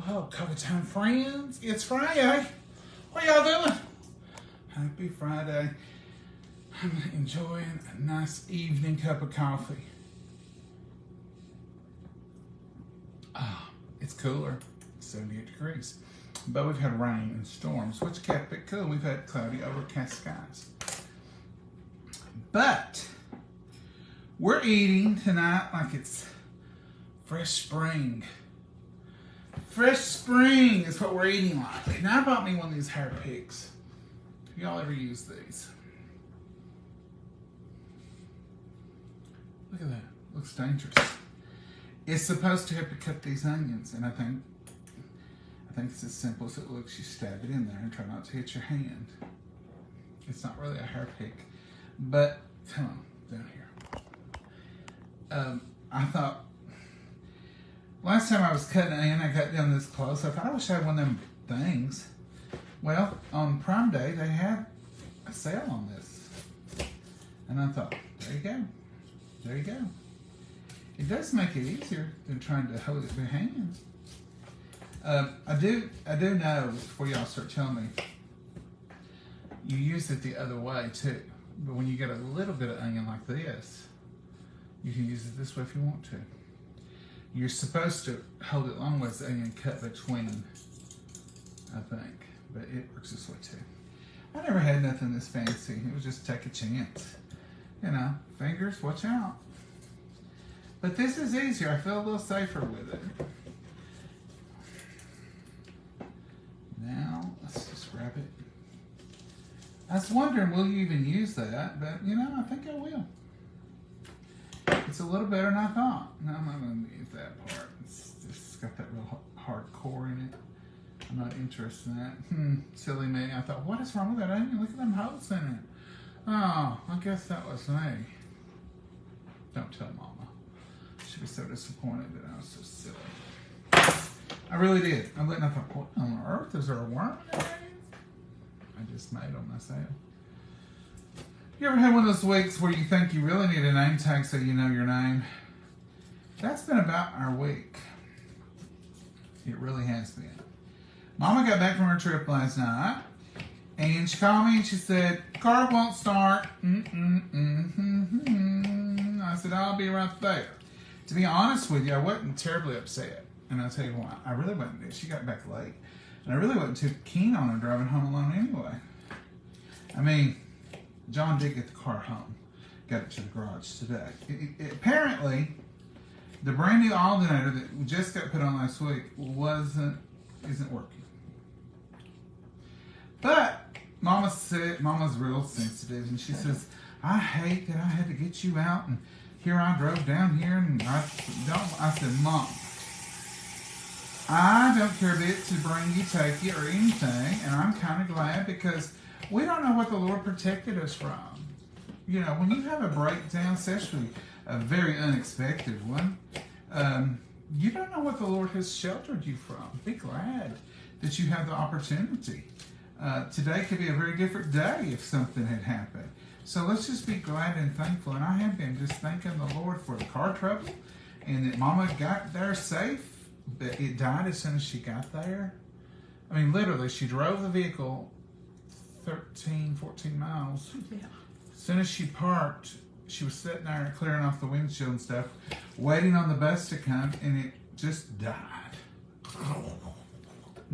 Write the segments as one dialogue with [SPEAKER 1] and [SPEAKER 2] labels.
[SPEAKER 1] Whoa, Coffee Time friends, it's Friday. What y'all doing? Happy Friday. I'm enjoying a nice evening cup of coffee. It's cooler, 78 degrees. But we've had rain and storms, which kept it cool. We've had cloudy, overcast skies. But we're eating tonight like it's fresh spring. Fresh spring is what we're eating like. Now I bought me one of these hair picks. Have y'all ever used these? Look at that. Looks dangerous. It's supposed to help you cut these onions, and I think it's as simple as it looks. You stab it in there and try not to hit your hand. It's not really a hair pick, but come on, down here. I thought, last time I was cutting onion, I got down this close. I thought I wish I had one of them things. Well, on Prime Day, they had a sale on this. And I thought, there you go. There you go. It does make it easier than trying to hold it by hand. I do know, before y'all start telling me, you use it the other way too. But when you get a little bit of onion like this, you can use it this way if you want to. You're supposed to hold it long ways and cut between, I think. But it works this way too. I never had nothing this fancy. It was just take a chance. You know, fingers, watch out. But this is easier. I feel a little safer with it. Now, let's just grab it. I was wondering, will you even use that? But, you know, I think I will. It's a little better than I thought. No, I'm not going to use that part. It's got that real hard core in it. I'm not interested in that. Silly me. I thought, what is wrong with that onion? Look at them holes in it. Oh, I guess that was me. Don't tell Mama. She'd be so disappointed that I was so silly. I really did. I looked and I thought, what on earth? Is there a worm in there? I just made them myself. You ever had one of those weeks where you think you really need a name tag so you know your name? That's been about our week. It really has been. Mama got back from her trip last night, and she called me and she said, car won't start. I said, I'll be right there. To be honest with you, I wasn't terribly upset. And I'll tell you why. I really wasn't. She got back late. And I really wasn't too keen on her driving home alone anyway. I mean, John did get the car home. Got it to the garage today. Apparently, the brand new alternator that just got put on last week isn't working. But Mama's real sensitive, and she says, I hate that I had to get you out, and here I drove down here, and I said, Mom, I don't care a bit to bring you, take you, or anything, and I'm kind of glad because we don't know what the Lord protected us from. You know, when you have a breakdown, especially a very unexpected one, you don't know what the Lord has sheltered you from. Be glad that you have the opportunity. Today could be a very different day if something had happened. So let's just be glad and thankful. And I have been just thanking the Lord for the car trouble and that Mama got there safe, but it died as soon as she got there. I mean, literally, she drove the vehicle 13, 14 miles. Yeah. As soon as she parked, she was sitting there clearing off the windshield and stuff, waiting on the bus to come, and it just died.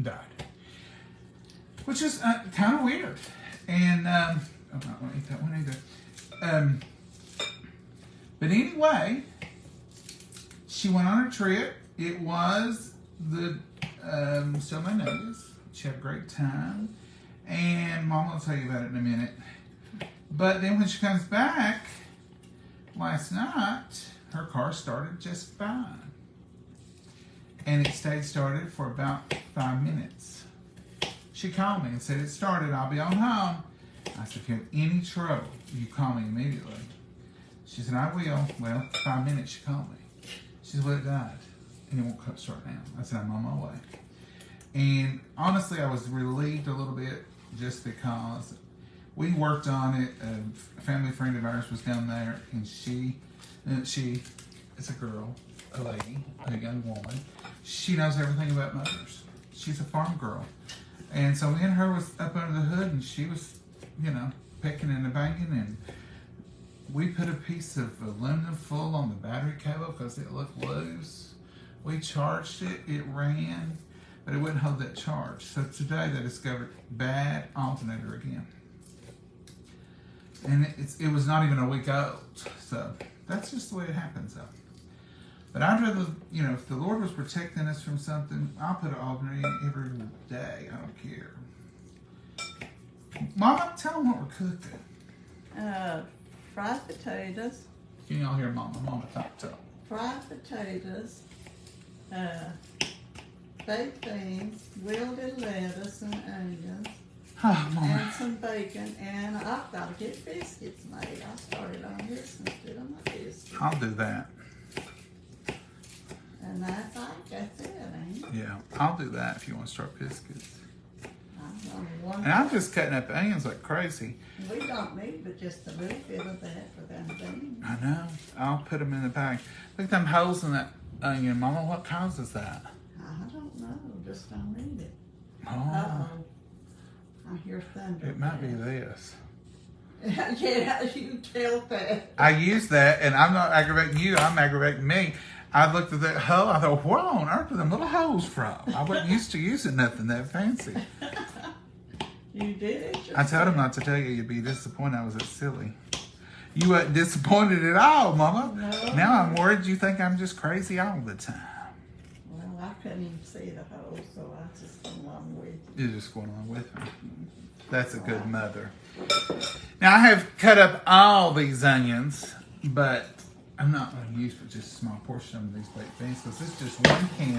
[SPEAKER 1] Died. Which is kind of weird. And I'm not going to eat that one either. But anyway, she went on her trip. It was still my nose. She had a great time. And Mom will tell you about it in a minute. But then when she comes back last night, her car started just fine. And it stayed started for about 5 minutes. She called me and said, it started, I'll be on home. I said, if you have any trouble, you call me immediately. She said, I will. Well, 5 minutes she called me. She said, well, it died. And it won't start now. I said, I'm on my way. And honestly, I was relieved a little bit just because we worked on it. A family friend of ours was down there, and she, it's a girl, a lady, a young woman. She knows everything about motors. She's a farm girl. And so me and her was up under the hood, and she was, you know, picking and banging, and we put a piece of aluminum foil on the battery cable because it looked loose. We charged it, it ran, but it wouldn't hold that charge. So today they discovered bad alternator again. And it was not even a week old. So that's just the way it happens though. But I'd rather, you know, if the Lord was protecting us from something, I'll put an alternator in every day. I don't care. Mama, tell them what we're cooking.
[SPEAKER 2] Fried potatoes.
[SPEAKER 1] Can y'all hear Mama? Mama, talk to them.
[SPEAKER 2] Fried potatoes. Baked beans, wilted lettuce and onions.
[SPEAKER 1] Oh, Mama.
[SPEAKER 2] And some bacon, and I've got to get biscuits made. I started on this instead of my biscuits.
[SPEAKER 1] I'll do that.
[SPEAKER 2] And that's it, ain't it?
[SPEAKER 1] Yeah, I'll do that if you want to start biscuits.
[SPEAKER 2] And
[SPEAKER 1] I'm just cutting up onions like crazy.
[SPEAKER 2] We don't need but just a little bit of that for them beans.
[SPEAKER 1] I know. I'll put them in the bag. Look at them holes in that onion, Mama. What causes that?
[SPEAKER 2] I don't know. Just don't need it.
[SPEAKER 1] Oh.
[SPEAKER 2] Uh-oh. I hear thunder.
[SPEAKER 1] It might be this.
[SPEAKER 2] Yeah, you tell that.
[SPEAKER 1] I use that, and I'm not aggravating you. I'm aggravating me. I looked at that hole. I thought, where on earth are them little holes from? I wasn't used to using nothing that fancy.
[SPEAKER 2] You did it yourself.
[SPEAKER 1] I told him not to tell you. You'd be disappointed. I was that silly. You weren't disappointed at all, Mama.
[SPEAKER 2] No.
[SPEAKER 1] Now I'm worried you think I'm just crazy all the time.
[SPEAKER 2] Well, I couldn't even see the hole, so I just went along with you.
[SPEAKER 1] You're just going on with me. That's a good mother. Now I have cut up all these onions, but I'm not going to use but just a small portion of these baked beans because this is just one can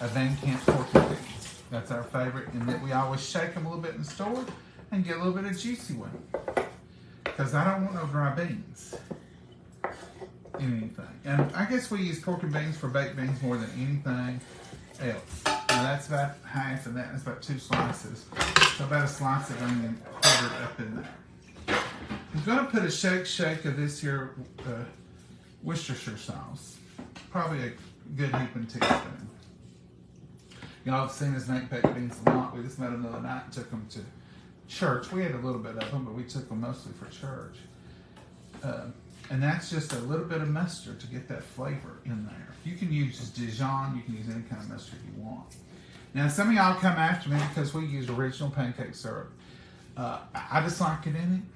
[SPEAKER 1] of Van Camp pork beans. That's our favorite, and that we always shake them a little bit in the store and get a little bit of juicy one. Because I don't want no dry beans in anything. And I guess we use pork and beans for baked beans more than anything else. Now that's about half, and that's about 2 slices. So about a slice of onion quartered up in there. I'm going to put a shake of this here Worcestershire sauce. Probably a good heaping teaspoon. Y'all have seen us make baked beans a lot. We just made them the other night and took them to church. We had a little bit of them, but we took them mostly for church. And that's just a little bit of mustard to get that flavor in there. You can use Dijon. You can use any kind of mustard you want. Now, some of y'all come after me because we use original pancake syrup. I just like it in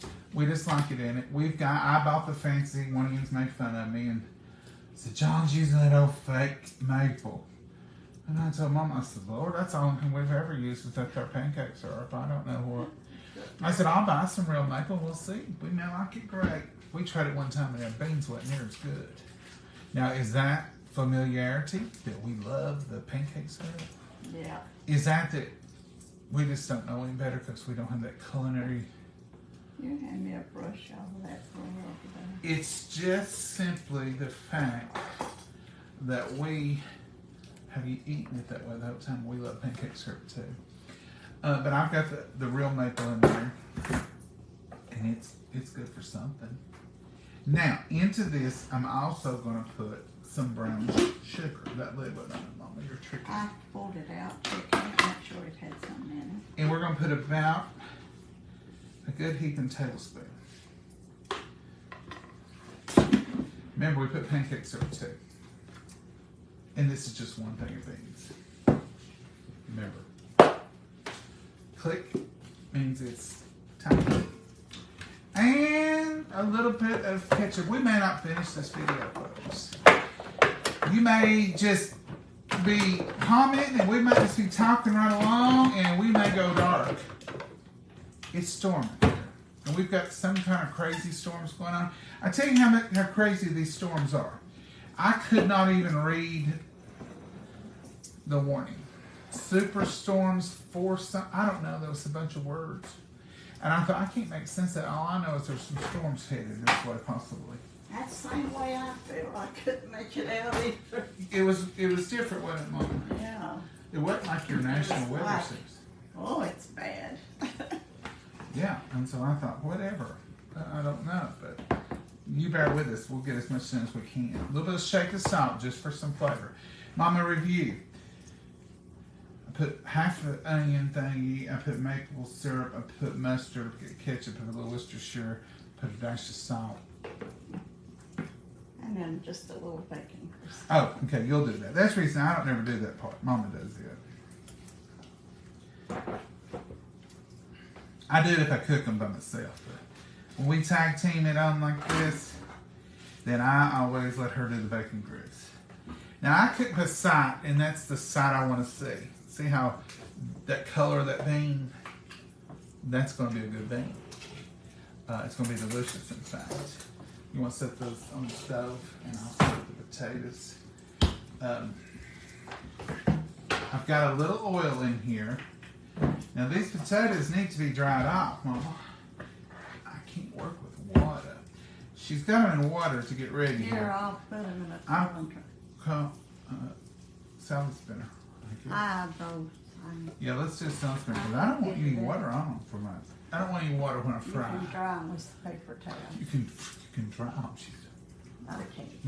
[SPEAKER 1] it. We just like it in it. I bought the fancy. One of you made fun of me and said, John's using that old fake maple. And I told Mom, I said, Lord, that's the only thing we've ever used is that our pancake syrup. I don't know what. I said, I'll buy some real maple. We'll see. We may like it great. We tried it one time and our beans wasn't near as good. Now, is that familiarity that we love the pancake syrup?
[SPEAKER 2] Yeah.
[SPEAKER 1] Is that we just don't know any better because we don't have that culinary?
[SPEAKER 2] You hand me a brush out of that for a today.
[SPEAKER 1] It's just simply the fact that we have eaten it that way the whole time. We love pancake syrup too. But I've got the real maple in there, and it's good for something. Now, into this, I'm also going to put some brown sugar. That lid wasn't on it, Mama. You're tricky.
[SPEAKER 2] I pulled it out, checked it, make sure it had something in it.
[SPEAKER 1] And we're going to put about a good heaping tablespoon. Remember, we put pancake syrup too. And this is just one thing of beans. Remember. Click means it's time. And a little bit of ketchup. We may not finish this video, folks. You may just be commenting, and we might just be talking right along, and we may go dark. It's storming here. And we've got some kind of crazy storms going on. I tell you how crazy these storms are. I could not even read the warning. Superstorms, I don't know, there was a bunch of words. And I thought, I can't make sense of that. All I know is there's some storms headed this way, possibly.
[SPEAKER 2] That's the same way I feel. I couldn't make it out either.
[SPEAKER 1] It was different, wasn't it, Mama?
[SPEAKER 2] Yeah.
[SPEAKER 1] It wasn't like your national weather
[SPEAKER 2] like,
[SPEAKER 1] service.
[SPEAKER 2] Oh, it's bad.
[SPEAKER 1] Yeah, and so I thought, whatever. I don't know, but You bear with us. We'll get as much done as we can. A little bit of shake of salt just for some flavor. Mama, review. I put half an onion thingy. I put maple syrup. I put mustard, ketchup, and a little Worcestershire. Put a dash of salt.
[SPEAKER 2] And then just a little bacon grease.
[SPEAKER 1] Oh, okay. You'll do that. That's the reason I don't never do that part. Mama does it. I do it if I cook them by myself. But when we tag team it on like this, then I always let her do the bacon grease. Now I cook the side, and that's the side I want to see. See how that color of that bean? That's going to be a good bean. It's going to be delicious, in fact. You want to set those on the stove, and I'll set the potatoes. I've got a little oil in here. Now these potatoes need to be dried off, Mama. I can't work with water. She's got them in water to get ready.
[SPEAKER 2] Here, I'll put them in a colander.
[SPEAKER 1] Salad spinner. Yeah, let's do salad spinner. Because I don't want any water on them for my. I don't want any water when I fry.
[SPEAKER 2] You can dry them with paper towel.
[SPEAKER 1] You can dry them.
[SPEAKER 2] I can't.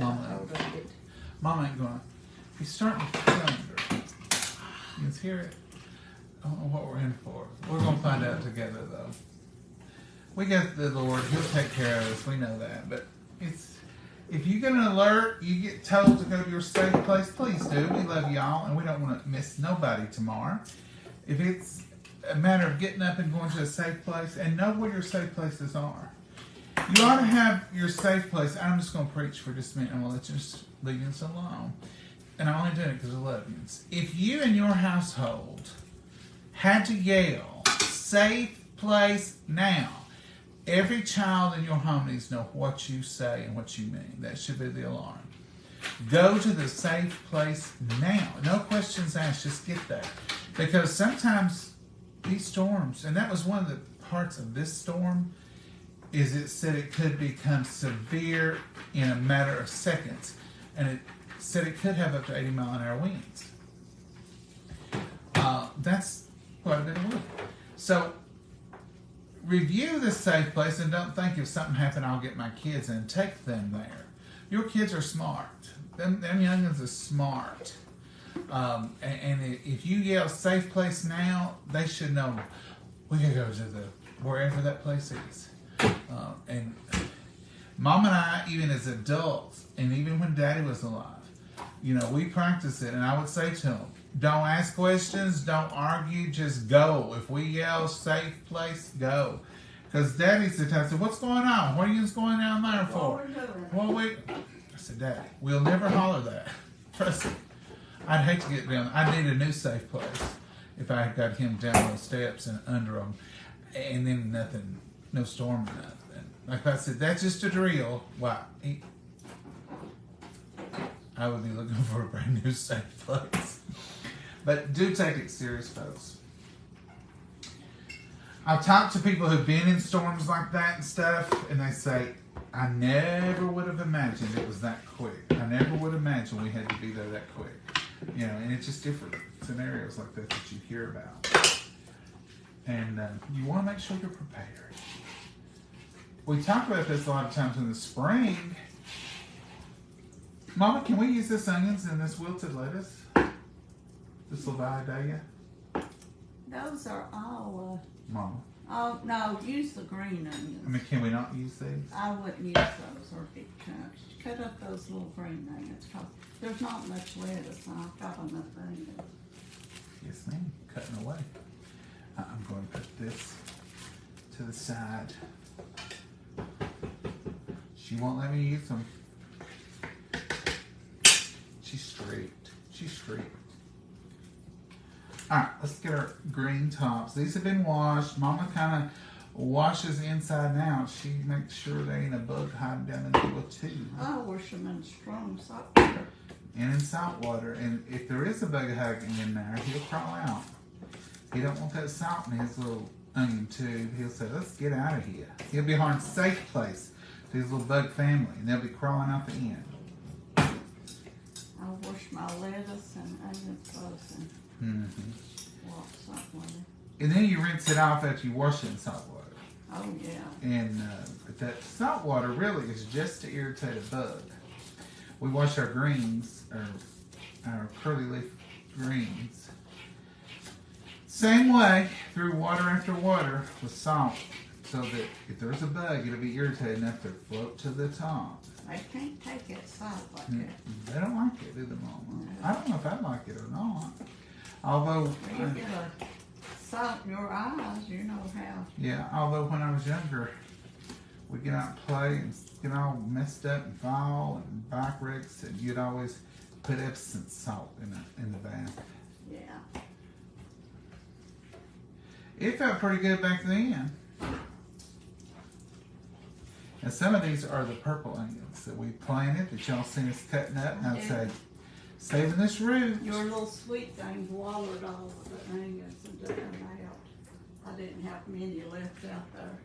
[SPEAKER 1] Mama ain't gonna. He's starting to thunder. You can hear it. I don't know what we're in for. We're gonna find out together, though. We got the Lord. He'll take care of us. We know that. But if you get an alert, you get told to go to your safe place, please do. We love y'all, and we don't want to miss nobody tomorrow. If it's a matter of getting up and going to a safe place, and know where your safe places are. You ought to have your safe place. I'm just going to preach for just a minute. I'm going to let you just leave us alone. And I'm only doing it because I love you. If you and your household had to yell, safe place now, every child in your home needs to know what you say and what you mean. That should be the alarm. Go to the safe place now. No questions asked. Just get there. Because sometimes these storms, and that was one of the parts of this storm, is it said it could become severe in a matter of seconds. And it said it could have up to 80-mile-an-hour winds. That's quite a bit of wind. So, review the safe place and don't think if something happened, I'll get my kids and take them there. Your kids are smart. Them youngins are smart. And if you yell safe place now, they should know we gotta go to wherever that place is. And Mom and I, even as adults, and even when Daddy was alive, we practice it. And I would say to him, don't ask questions, don't argue, just go. If we yell safe place, go. Because Daddy's the type said, what's going on? What are you going down there for? I said, Daddy, we'll never holler that. Trust me. I'd hate to get down. I'd need a new safe place if I had got him down those steps and under them. And then nothing, no storm or nothing. Like I said, that's just a drill. Wow. I would be looking for a brand new safe place. But do take it serious, folks. I've talked to people who've been in storms like that and stuff, and they say, I never would have imagined it was that quick. I never would imagine we had to be there that quick. And it's just different scenarios like that you hear about. And you want to make sure you're prepared. We talk about this a lot of times in the spring. Mama, can we use this onions and this wilted lettuce? This Levidalia?
[SPEAKER 2] Those are all,
[SPEAKER 1] Mama.
[SPEAKER 2] Oh, no, use the green onions.
[SPEAKER 1] Can we not use these?
[SPEAKER 2] I wouldn't use those or big chunks. Cut up those little green onions because there's not much lettuce and I've got enough onions.
[SPEAKER 1] Yes, ma'am. Cutting away. I'm going to put this to the side. She won't let me use them. She's strict. She's strict. All right, let's get our green tops. These have been washed. Mama kind of washes inside and out. She makes sure there ain't a bug hiding down in the middle too.
[SPEAKER 2] I wash them in strong salt water.
[SPEAKER 1] And in salt water. And if there is a bug hiding in there, he'll crawl out. He don't want that salt in his little onion tube. He'll say, let's get out of here. He'll be hard safe place to his little bug family. And they'll be crawling out the end.
[SPEAKER 2] I wash my lettuce and onions close and walk salt water.
[SPEAKER 1] And then you rinse it off after you wash it in salt water.
[SPEAKER 2] Oh, yeah.
[SPEAKER 1] And that salt water really is just to irritate a bug. We wash our greens, our curly leaf greens, same way through water after water with salt, so that if there's a bug, it'll be irritated enough to float to the top.
[SPEAKER 2] They can't take that salt like that.
[SPEAKER 1] They don't like it, do they, Mama? I don't know if I'd like it or not. Although,
[SPEAKER 2] When you get a salt in your eyes, you know how.
[SPEAKER 1] yeah, although when I was younger, we'd get out and play and get all messed up and fall and bike wrecks, and you'd always put Epsom salt in the bath.
[SPEAKER 2] Yeah.
[SPEAKER 1] It felt pretty good back then. And some of these are the purple onions that we planted that y'all seen us cutting up. And I'd say, saving this root.
[SPEAKER 2] Your little sweet thing swallowed all of the onions and took them out. I didn't have many left out there.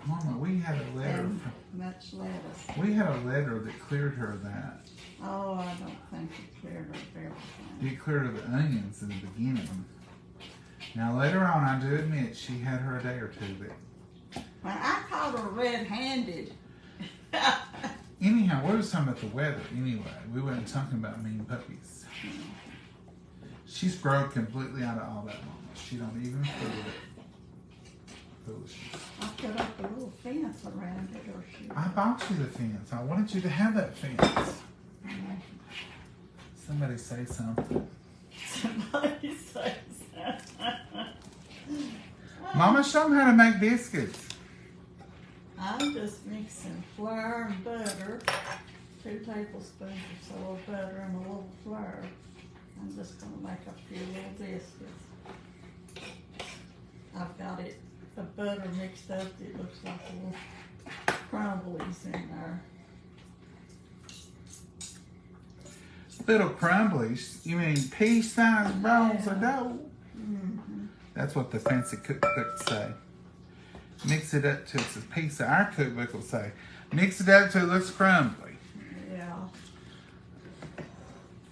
[SPEAKER 1] Mama, we had a letter.
[SPEAKER 2] And much lettuce.
[SPEAKER 1] We had a letter that cleared her of that.
[SPEAKER 2] Oh, I don't think it cleared up everything.
[SPEAKER 1] It cleared her the onions in the beginning. Now later on, I do admit she had her a day or two, but
[SPEAKER 2] When I called her red-handed.
[SPEAKER 1] anyhow, we was talking about the weather anyway. We weren't talking about mean puppies. She's grown completely out of all that, Mama. She don't even feel it. Foolishness.
[SPEAKER 2] I put up a little fence around it, or she.
[SPEAKER 1] I bought you the fence. I wanted you to have that fence. Somebody say something.
[SPEAKER 2] Somebody says that.
[SPEAKER 1] Mama, show them how to make biscuits.
[SPEAKER 2] I'm just mixing flour and butter, 2 tablespoons or so of butter and a little flour. I'm just going to make a few little biscuits. I've got it, the butter mixed up. It looks like little crumblies in there.
[SPEAKER 1] Little crumblies? You mean pea-sized balls of dough?
[SPEAKER 2] Mm-hmm.
[SPEAKER 1] That's what the fancy cookbooks say. Mix it up till it's a piece of our cookbook will say. Mix it up till it looks crumbly.
[SPEAKER 2] Yeah.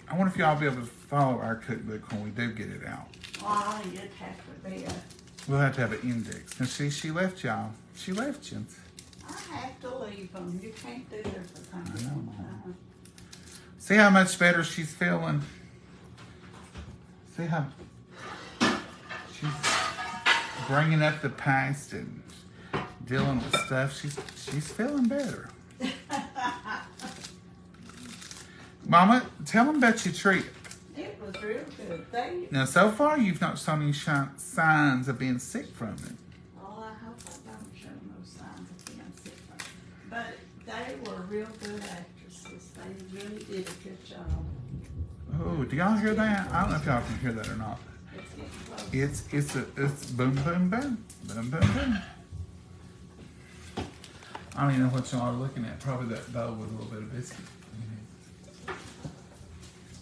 [SPEAKER 1] I wonder if y'all will be able to follow our cookbook when we do get it out.
[SPEAKER 2] Oh, you'd have to be a...
[SPEAKER 1] We'll have to have an index. And she left y'all. She left you.
[SPEAKER 2] I have to leave them. You can't do everything.
[SPEAKER 1] I know, Mom. See how much better she's feeling? See how she's bringing up the past and dealing with stuff. She's feeling better. Mama, tell them about your trip.
[SPEAKER 2] It was real good.
[SPEAKER 1] Now, so far, you've not shown any signs of being sick from it.
[SPEAKER 2] Oh, I hope I don't show no signs of being sick from it. But they were real good actresses. They really did a good job.
[SPEAKER 1] Oh, do y'all hear that? I don't know if y'all can hear that or not.
[SPEAKER 2] It's getting close.
[SPEAKER 1] It's boom, boom, boom. Boom, boom, boom. I don't even know what y'all are looking at. Probably that bowl with a little bit of biscuit.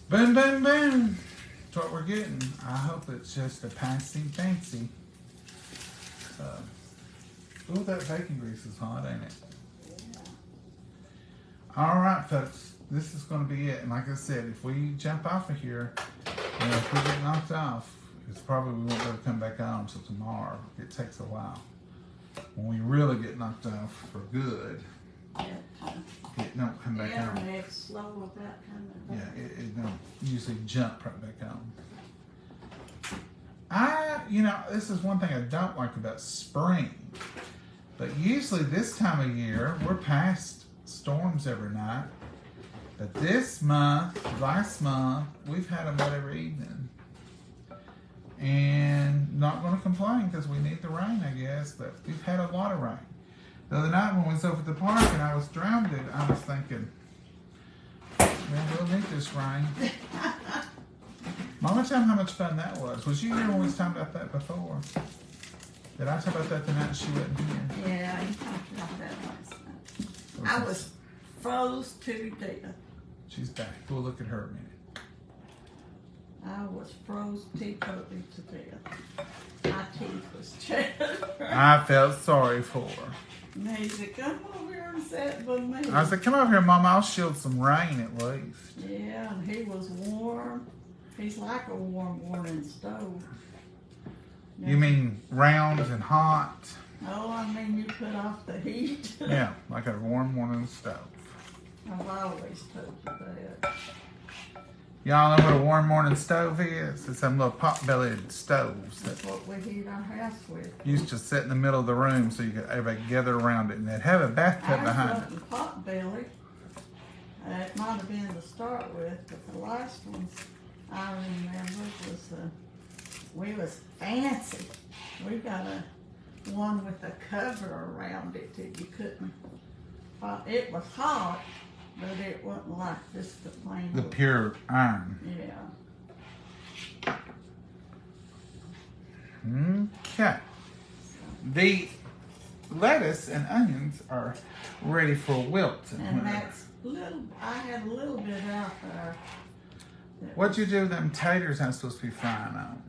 [SPEAKER 1] Boom, boom, boom. That's what we're getting. I hope it's just a passing fancy. Oh, that bacon grease is hot, ain't it?
[SPEAKER 2] Yeah.
[SPEAKER 1] All right, folks. This is going to be it. And like I said, if we jump off of here, and if we get knocked off, it's probably we won't be able to come back on until tomorrow. It takes a while. When we really get knocked off for good, it don't come back on.
[SPEAKER 2] Internet's slow about coming back.
[SPEAKER 1] Yeah, it don't usually jump right back on. This is one thing I don't like about spring. But usually this time of year, we're past storms every night. But this month, last month, we've had them every evening. And not going to complain because we need the rain, I guess. But we've had a lot of rain. The other night when we was over at the park and I was drowned, I was thinking, well, we'll need this rain. Mama, tell them how much fun that was. Was you here when we was talking about that before? Did I talk about that the night she wasn't here?
[SPEAKER 2] Yeah, you talked about that last night. I was froze to death.
[SPEAKER 1] She's back. We'll look at her a minute.
[SPEAKER 2] I was froze teetotally to death. My teeth was chattering.
[SPEAKER 1] I felt sorry for her.
[SPEAKER 2] And he said, come over here and sit with me.
[SPEAKER 1] I said, come over here, Mama. I'll shield some rain at least.
[SPEAKER 2] Yeah, and he was warm. He's like a warm morning stove.
[SPEAKER 1] You mean round and hot?
[SPEAKER 2] Oh, I mean you put off the heat.
[SPEAKER 1] Yeah, like a warm one on the stove.
[SPEAKER 2] I've always told you that.
[SPEAKER 1] Y'all know what a warm morning stove is? It's them little pot-bellied stoves that
[SPEAKER 2] That's what we heat our house with.
[SPEAKER 1] used to sit in the middle of the room so you could everybody gather around it, and they'd have a bathtub behind
[SPEAKER 2] Ours wasn't pot belly. It might have been to start with, but the last ones I remember was we was fancy. We got one with a cover around it that you couldn't. It was hot, but it wasn't like just the plain.
[SPEAKER 1] the pure iron.
[SPEAKER 2] Yeah.
[SPEAKER 1] Okay. The lettuce and onions are ready for wilting.
[SPEAKER 2] And that's little. I had a little bit out there.
[SPEAKER 1] What'd you do with them taters I'm supposed to be frying on?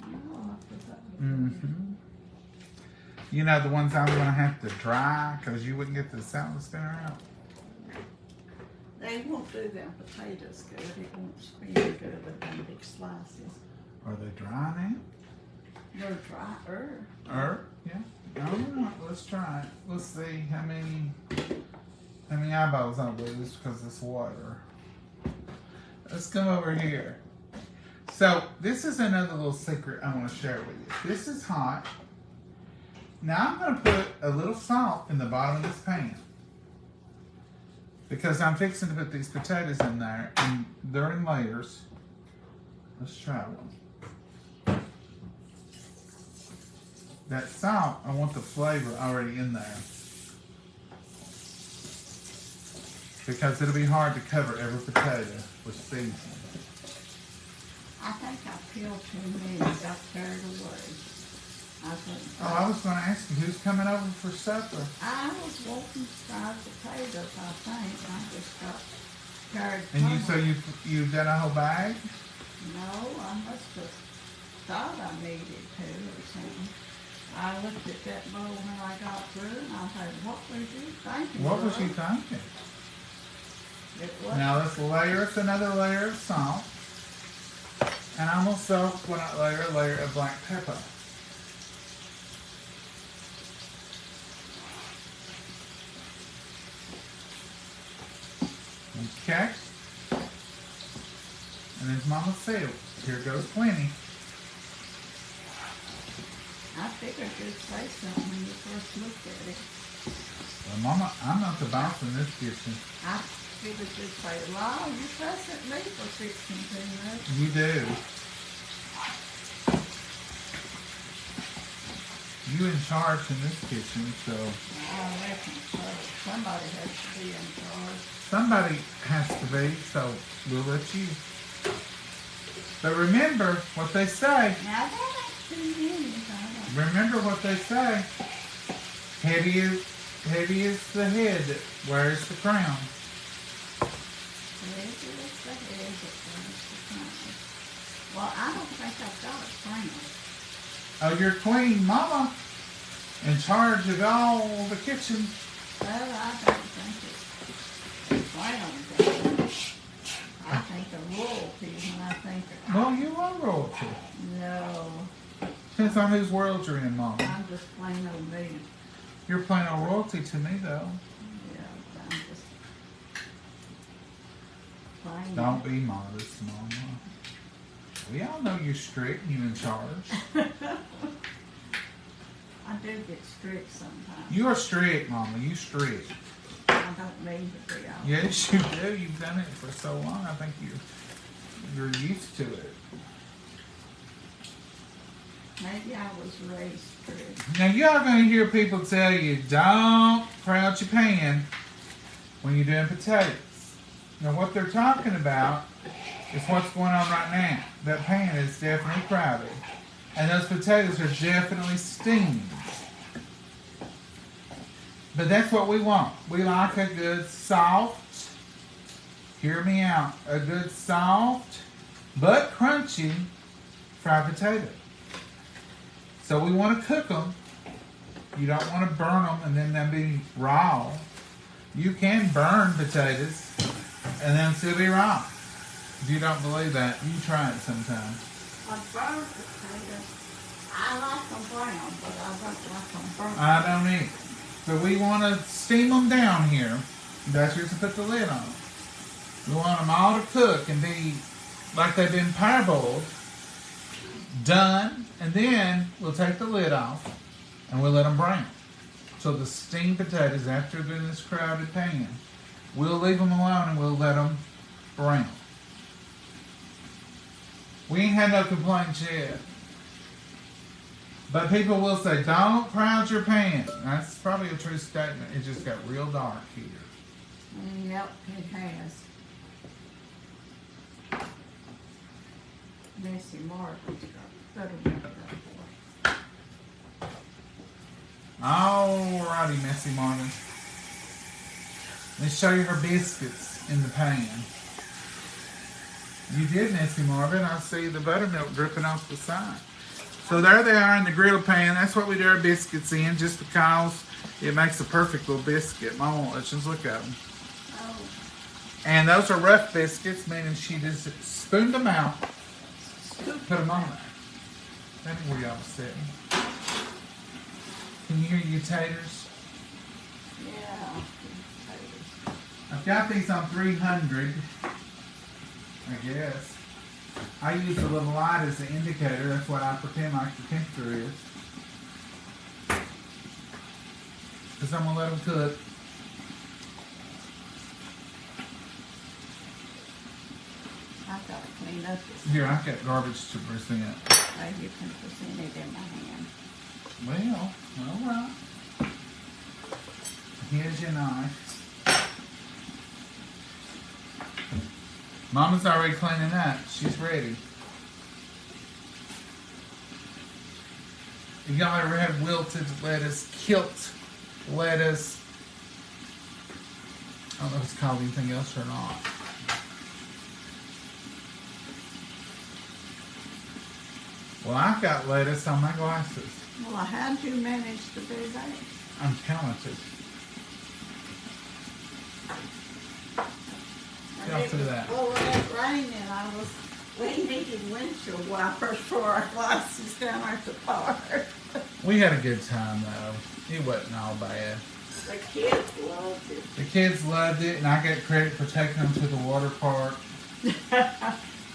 [SPEAKER 2] Oh, I forgot.
[SPEAKER 1] You know, the ones I'm going to have to dry because you wouldn't get the salad spinner out?
[SPEAKER 2] They won't do them potatoes good. It won't spin good with them big slices.
[SPEAKER 1] Are they dry now?
[SPEAKER 2] They're drier.
[SPEAKER 1] Yeah. All right, let's try it. Let's see how many eyeballs I lose because of this water. Let's go over here. So this is another little secret I want to share with you. This is hot. Now I'm going to put a little salt in the bottom of this pan because I'm fixing to put these potatoes in there and they're in layers. Let's try one. That salt, I want the flavor already in there because it'll be hard to cover every potato with seasoning.
[SPEAKER 2] I think I peeled too many and got carried away.
[SPEAKER 1] I was going to ask you, who's coming over for supper?
[SPEAKER 2] I was wanting fried potatoes, I think. I just got carried
[SPEAKER 1] And you,
[SPEAKER 2] away.
[SPEAKER 1] so you done a whole bag?
[SPEAKER 2] No, I must have thought I needed to or something. I looked at that bowl when I got through and I said, what was you thinking?
[SPEAKER 1] What was
[SPEAKER 2] girl?"
[SPEAKER 1] you thinking?
[SPEAKER 2] It was.
[SPEAKER 1] Now let's layer us another layer of salt. And I'm going to soak when I layer a layer of black pepper. Okay. And as Mama said, here goes plenty.
[SPEAKER 2] I figured you'd say something when you first looked at it.
[SPEAKER 1] Well, Mama, I'm not the boss in this kitchen.
[SPEAKER 2] I figured you'd say, Law, you fuss at me for fixing too much.
[SPEAKER 1] You do. You in charge in this kitchen, so
[SPEAKER 2] I reckon so. Somebody has to be in charge.
[SPEAKER 1] somebody has to be, so we'll let you. But remember what they say.
[SPEAKER 2] Now, that ain't too many.
[SPEAKER 1] Remember what they say. Heavy is the head that wears the crown.
[SPEAKER 2] Heavy is the head that wears the crown. Well, I don't think I've got a crown.
[SPEAKER 1] Oh, you're queen mama in charge of all the kitchen.
[SPEAKER 2] Well, I don't think it's crown. I think of royalty when I think of...
[SPEAKER 1] Well, you are royalty.
[SPEAKER 2] No,
[SPEAKER 1] Depends on whose world you're in, mama.
[SPEAKER 2] I'm just plain old me.
[SPEAKER 1] You're plain old royalty to me, though.
[SPEAKER 2] Yeah, I'm just plain.
[SPEAKER 1] Don't be modest, mama. We all know you're strict and you're in charge.
[SPEAKER 2] I do get strict sometimes.
[SPEAKER 1] You are strict, mama. You strict.
[SPEAKER 2] I don't mean to be all.
[SPEAKER 1] Yes, you do. You've done it for so long. I think you're used to it.
[SPEAKER 2] Maybe I was raised strict.
[SPEAKER 1] Now, y'all going to hear people tell you, don't crowd your pan when you're doing potatoes. Now, what they're talking about is what's going on right now. That pan is definitely crowded. And those potatoes are definitely steamed. But that's what we want. We like a good soft, hear me out, a good soft but crunchy fried potato. So we want to cook them. You don't want to burn them and then them be raw. You can burn potatoes and then still be raw. If you don't believe that, you try it sometime.
[SPEAKER 2] A burnt potato, I like them brown, but I don't like them burnt.
[SPEAKER 1] I don't eat. So we want to steam them down here. That's just to put the lid on. We want them all to cook and be like they've been parboiled, done, and then we'll take the lid off and we'll let them brown. So the steamed potatoes, after they're in this crowded pan, we'll leave them alone and we'll let them brown. We ain't had no complaints yet. But people will say, don't crowd your pan. That's probably a true statement. It just got real dark here.
[SPEAKER 2] Yep, it has. Messy Margaret's got better than that.
[SPEAKER 1] Alrighty, Messy Marvin. Let's show you her biscuits in the pan. You did, Messy Marvin. I see the buttermilk dripping off the side. So there they are in the grill pan. That's what we do our biscuits in, just because it makes a perfect little biscuit. Mama won't let you look at them.
[SPEAKER 2] Oh.
[SPEAKER 1] And those are rough biscuits, meaning she just spooned them out, put them on there. That's where y'all was sitting. Can you hear your taters?
[SPEAKER 2] Yeah.
[SPEAKER 1] I've got these on 300, I guess. I use a little light as the indicator. That's what I pretend like the temperature is. Because I'm going to let them cook.
[SPEAKER 2] I've got to clean up this.
[SPEAKER 1] Here, I've got garbage to present.
[SPEAKER 2] Oh, you can present it in my hand.
[SPEAKER 1] Well, alright. Here's your knife. Mama's already cleaning up. She's ready. Y'all ever had wilted lettuce, kilt lettuce? I don't know if it's called anything else or not. Well, I've got lettuce on my glasses.
[SPEAKER 2] Well, how'd you manage to do that?
[SPEAKER 1] I'm talented. Y'all do that.
[SPEAKER 2] Oh, when it rained and we needed windshield wipers for our glasses down at the park.
[SPEAKER 1] We had a good time though. It wasn't all bad.
[SPEAKER 2] The kids loved it.
[SPEAKER 1] The kids loved it, and I get credit for taking them to the water park.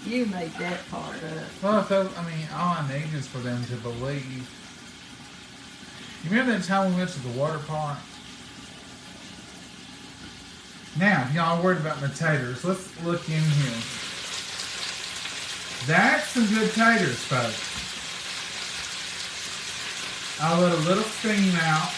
[SPEAKER 2] You made that part up.
[SPEAKER 1] Well, I mean, all I need is for them to believe. You remember that time we went to the water park? Now, if y'all are worried about my taters, let's look in here. That's some good taters, folks. I'll let a little steam out.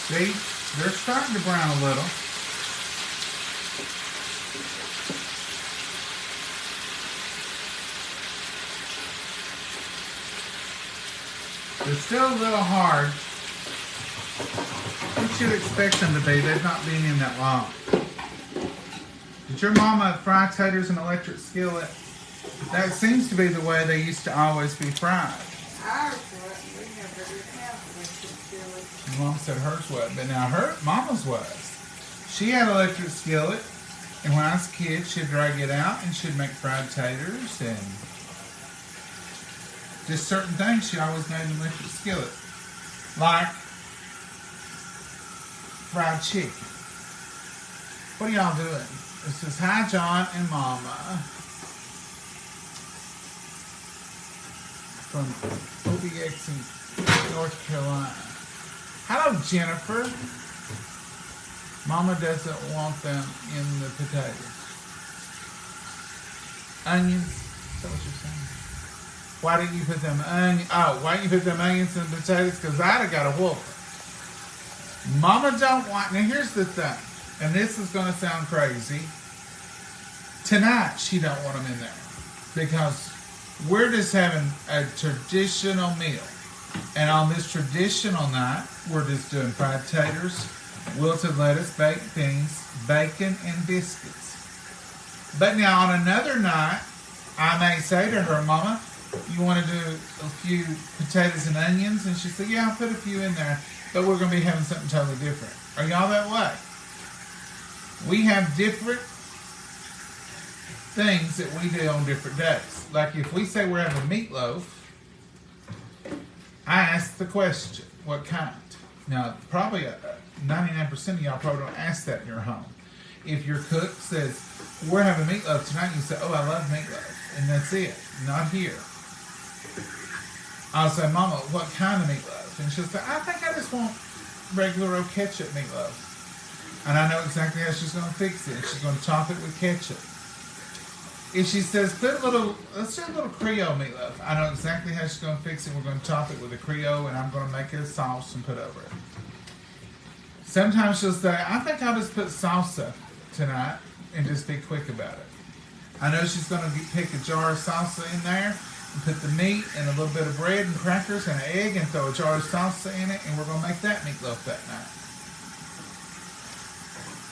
[SPEAKER 1] See, they're starting to brown a little. They're still a little hard. What you expect them to be? They've not been in that long. Did your mama fry taters in an electric skillet? That seems to be the way they used to always be fried.
[SPEAKER 2] Ours wasn't. We never did have electric skillet.
[SPEAKER 1] Mom said hers was, but now Mama's was. She had an electric skillet, and when I was a kid, she'd drag it out and she'd make fried taters and just certain things she always made in an electric skillet. Like fried chicken. What are y'all doing? It says, hi, John and Mama. From OBX in North Carolina. Hello, Jennifer. Mama doesn't want them in the potatoes. Onions? Is that what you're saying? Why didn't you put them onions? Oh, why didn't you put them onions in the potatoes? Because I'd have got a whooper. Mama don't want. Now here's the thing, and this is going to sound crazy. Tonight she don't want them in there because we're just having a traditional meal, and on this traditional night we're just doing fried taters, wilted lettuce, baked beans, bacon, and biscuits. But now on another night, I may say to her, Mama, you want to do a few potatoes and onions? And she said, yeah, I'll put a few in there, but we're going to be having something totally different. Are y'all that way? We have different things that we do on different days. Like if we say we're having meatloaf, I ask the question, what kind? Now, probably 99% of y'all probably don't ask that in your home. If your cook says, we're having meatloaf tonight, you say, oh, I love meatloaf. And that's it. Not here. I'll say, Mama, what kind of meatloaf? And she'll say, I think I just want regular old ketchup meatloaf. And I know exactly how she's going to fix it. She's going to top it with ketchup. If she says, let's do a little Creole meatloaf, I know exactly how she's going to fix it. We're going to top it with a Creole, and I'm going to make it a sauce and put over it. Sometimes she'll say, I think I'll just put salsa tonight and just be quick about it. I know she's going to pick a jar of salsa in there and put the meat and a little bit of bread and crackers and an egg and throw a jar of salsa in it, and we're going to make that meatloaf that night.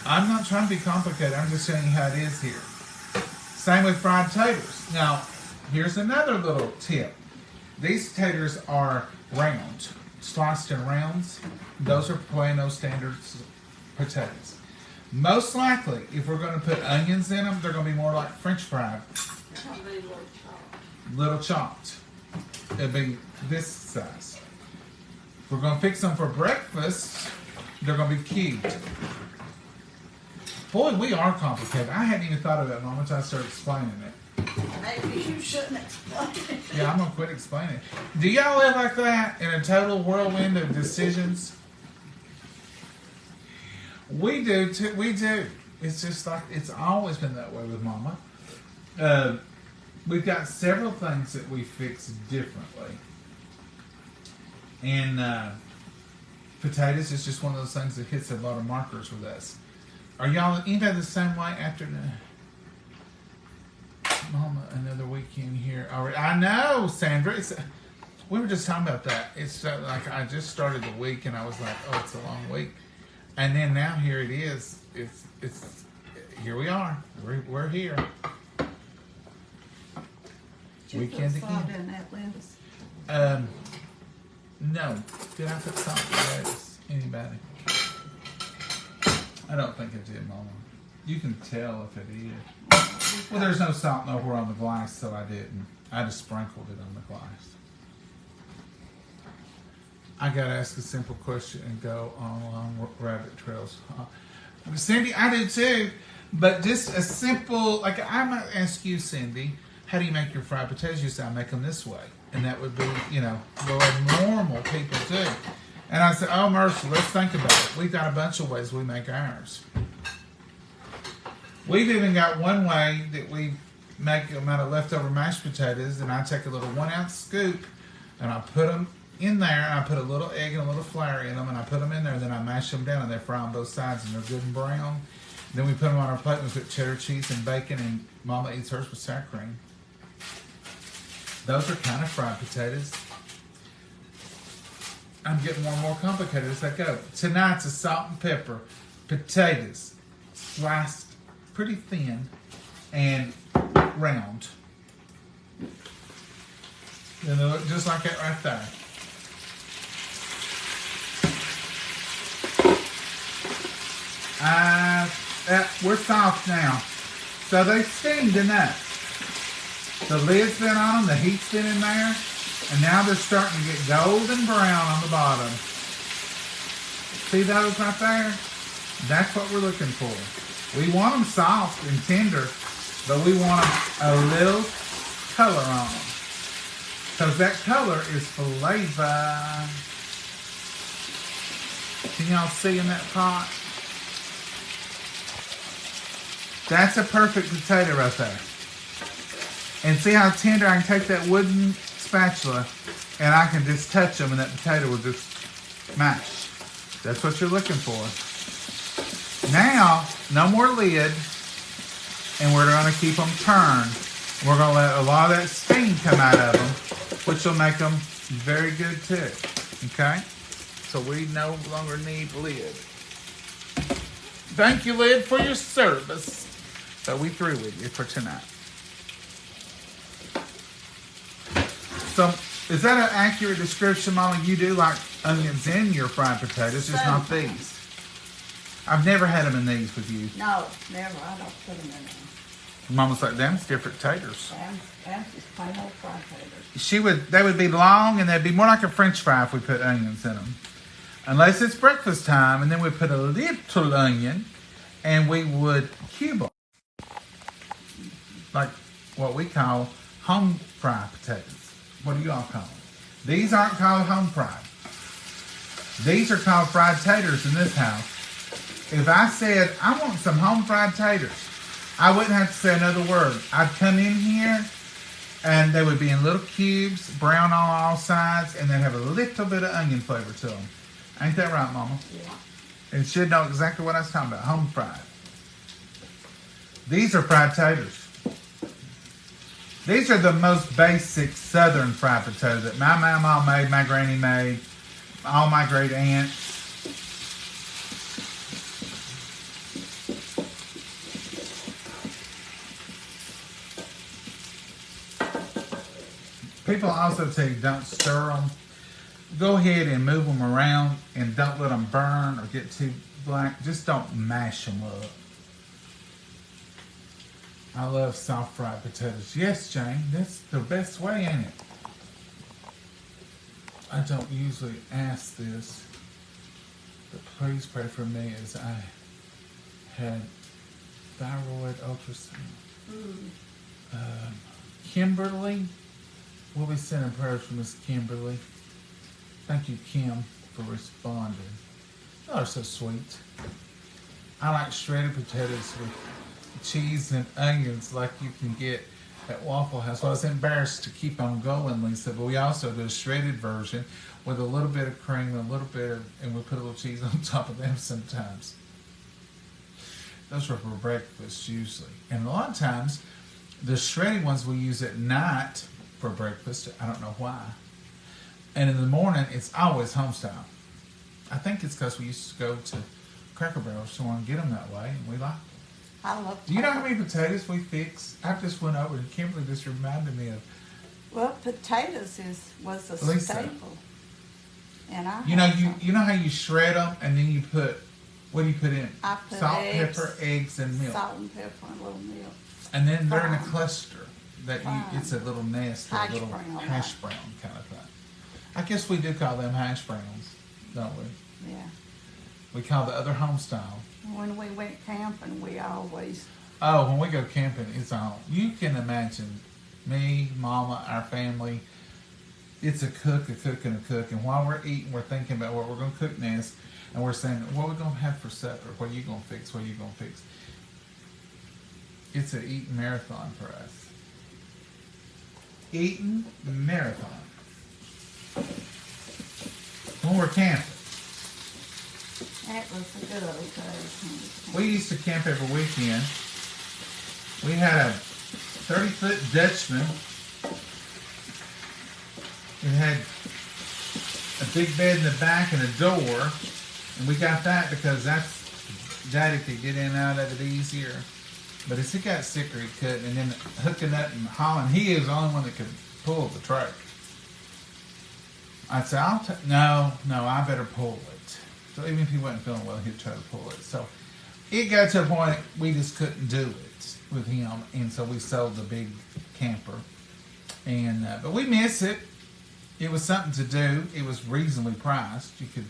[SPEAKER 1] I'm not trying to be complicated. I'm just showing you how it is here. Same with fried taters. Now, here's another little tip. These taters are round, sliced in rounds. Those are Plano standard potatoes. Most likely, if we're going to put onions in them, they're going to be more like French fried. Little chopped. It'll be this size. If we're going to fix them for breakfast, they're going to be cubed. Boy, we are complicated. I hadn't even thought of that moment until I started explaining it.
[SPEAKER 2] Maybe you shouldn't explain it.
[SPEAKER 1] Yeah, I'm going to quit explaining it. Do y'all live like that in a total whirlwind of decisions? We do, too. We do. It's just like, it's always been that way with Mama. We've got several things that we fix differently. And potatoes is just one of those things that hits a lot of markers with us. Are y'all anybody the same way after the Mama, another weekend here already? I know, Sandra. We were just talking about that. It's like I just started the week and I was like, oh, it's a long week. And then now here it is. It's here we are. We're here.
[SPEAKER 2] Did you
[SPEAKER 1] Weekend
[SPEAKER 2] put salt
[SPEAKER 1] again.
[SPEAKER 2] in that lettuce?
[SPEAKER 1] No. Did I put salt in the lettuce? Anybody? I don't think it did, Mama. You can tell if it is. Well, there's no salt nowhere on the glass, so I didn't. I just sprinkled it on the glass. I gotta ask a simple question and go on along rabbit trails. Cindy, I do too, but just a simple, like I might ask you, Cindy, how do you make your fried potatoes? You say, I make them this way. And that would be, what normal people do. And I said, oh, mercy, let's think about it. We've got a bunch of ways we make ours. We've even got one way that we make them out of leftover mashed potatoes, and I take a little 1 ounce scoop, and I put them in there, and I put a little egg and a little flour in them, and I put them in there, and then I mash them down, and they fry on both sides, and they're good and brown. Then we put them on our plate, and we put cheddar cheese and bacon, and Mama eats hers with sour cream. Those are kind of fried potatoes. I'm getting more and more complicated as I go. Tonight's a salt and pepper potatoes, sliced pretty thin and round. And they look just like that right there. We're soft now. So they steamed enough. The lid's been on them, the heat's been in there, and now they're starting to get golden brown on the bottom. See those right there? That's what we're looking for. We want them soft and tender, but we want a little color on them. Because that color is flavor. Can y'all see in that pot? That's a perfect potato right there. And see how tender I can take that wooden spatula and I can just touch them and that potato will just mash. That's what you're looking for. Now, no more lid, and we're going to keep them turned. We're going to let a lot of that steam come out of them, which will make them very good too. Okay? So we no longer need lid. Thank you, lid, for your service. So we through with you for tonight. So, is that an accurate description, Mama? You do like onions in your fried potatoes, just not
[SPEAKER 2] Sometimes.
[SPEAKER 1] these. I've never had them in these with you.
[SPEAKER 2] No, never. I don't put them in there.
[SPEAKER 1] Mama's like, them's different taters.
[SPEAKER 2] That's just plain old fried taters.
[SPEAKER 1] They would be long and they'd be more like a French fry if we put onions in them. Unless it's breakfast time, and then we put a little onion and we would cube them. Like what we call home fried potatoes. What do you all call them? These aren't called home fried. These are called fried taters in this house. If I said, I want some home fried taters, I wouldn't have to say another word. I'd come in here and they would be in little cubes, brown on all sides, and they'd have a little bit of onion flavor to them. Ain't that right, Mama?
[SPEAKER 2] Yeah.
[SPEAKER 1] And she'd know exactly what I was talking about, home fried. These are fried taters. These are the most basic southern fried potato that my mama made, my granny made, all my great aunts. People also tell you don't stir them. Go ahead and move them around and don't let them burn or get too black. Just don't mash them up. I love soft fried potatoes. Yes, Jane, that's the best way, ain't it? I don't usually ask this, but please pray for me as I had thyroid ultrasound. Kimberly, we'll be sending prayers for Miss Kimberly. Thank you, Kim, for responding. Y'all are so sweet. I like shredded potatoes with cheese and onions like you can get at Waffle House. Well, I was embarrassed to keep on going, Lisa, but we also do a shredded version with a little bit of cream and a little bit of, and we put a little cheese on top of them sometimes. Those are for breakfast usually. And a lot of times, the shredded ones we use at night for breakfast. I don't know why. And in the morning, it's always home style. I think it's because we used to go to Cracker Barrel store and get them that way, and we like them.
[SPEAKER 2] I love.
[SPEAKER 1] Do you know how many potatoes we fix? I just went over and Kimberly just reminded me of.
[SPEAKER 2] Well, potatoes was a
[SPEAKER 1] Lisa.
[SPEAKER 2] staple, and I.
[SPEAKER 1] You know how you shred them and then you put, what do you put in?
[SPEAKER 2] I put
[SPEAKER 1] salt,
[SPEAKER 2] eggs,
[SPEAKER 1] pepper, eggs, and milk.
[SPEAKER 2] Salt and pepper and a little milk.
[SPEAKER 1] And then they're in a
[SPEAKER 2] Fine.
[SPEAKER 1] cluster that
[SPEAKER 2] Fine.
[SPEAKER 1] it's a little nest, or a
[SPEAKER 2] Hash
[SPEAKER 1] little
[SPEAKER 2] brown.
[SPEAKER 1] hash brown kind of thing. I guess we do call them hash browns, don't we?
[SPEAKER 2] Yeah.
[SPEAKER 1] We call the other home style.
[SPEAKER 2] When we went camping, we always.
[SPEAKER 1] Oh, when we go camping, it's on. You can imagine me, Mama, our family. It's a cook, and a cook. And while we're eating, we're thinking about what we're going to cook next. And we're saying, what are we going to have for supper? What are you going to fix? What are you going to fix? It's an eating marathon for us. Eating marathon. When we're camping.
[SPEAKER 2] That was a good old days.
[SPEAKER 1] We used to camp every weekend. We had a 30-foot Dutchman. It had a big bed in the back and a door. And we got that because Daddy could get in and out of it easier. But as he got sicker, he couldn't. And then hooking up and hauling, he is the only one that could pull the truck. I'd say, no, I better pull it. So even if he wasn't feeling well, he'd try to pull it. So it got to a point we just couldn't do it with him. And so we sold the big camper. And but we miss it. It was something to do. It was reasonably priced. You could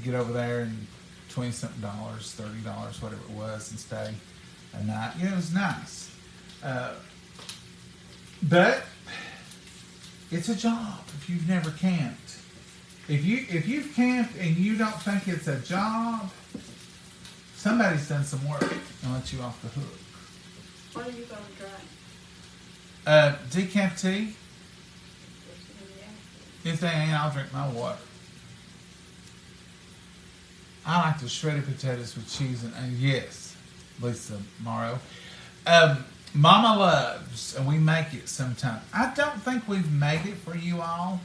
[SPEAKER 1] get over there and $20-something, $30, whatever it was, and stay a night. It was nice. But it's a job if you've never camped. If you've camped and you don't think it's a job, somebody's done some work and let you off the hook.
[SPEAKER 2] What are you going to drink?
[SPEAKER 1] Decaf tea. If they ain't, I'll drink my water. I like the shredded potatoes with cheese and yes, Lisa Morrow. Mama loves, and we make it sometimes. I don't think we've made it for you all,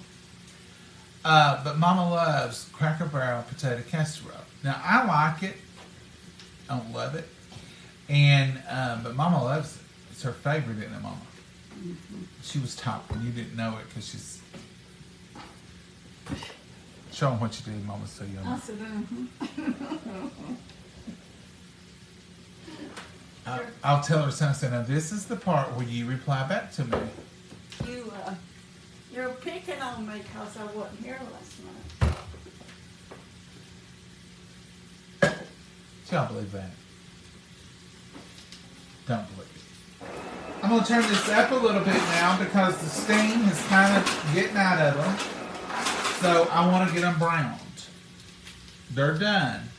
[SPEAKER 1] but Mama loves Cracker Barrel potato casserole. Now I like it, I don't love it, and but Mama loves it. It's her favorite, isn't it, Mama? She was talking. You didn't know it because she's... Show them what you did, Mama's so young.
[SPEAKER 2] I said,
[SPEAKER 1] I'll tell her something. Now, this is the part where you reply back to me.
[SPEAKER 2] You're picking on me because I wasn't here last night.
[SPEAKER 1] Y'all believe that? Don't believe it. I'm going to turn this up a little bit now because the steam is kind of getting out of them. So I want to get them browned. They're done.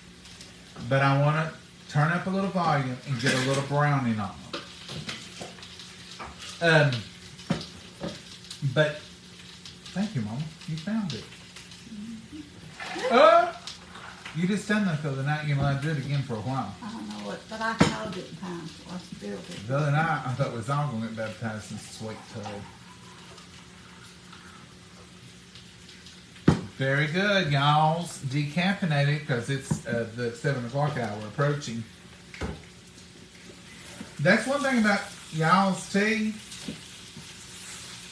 [SPEAKER 1] But I want to turn up a little volume and get a little browning on them. But thank you, Mama. You found it. You just done that the other night. You're going to do it again for a while.
[SPEAKER 2] I don't know what, but I called it in time, so I still did.
[SPEAKER 1] The other night, I thought it was all going to get baptized in sweet toad. Very good, y'all's decaffeinated because it's the 7 o'clock hour approaching. That's one thing about y'all's tea.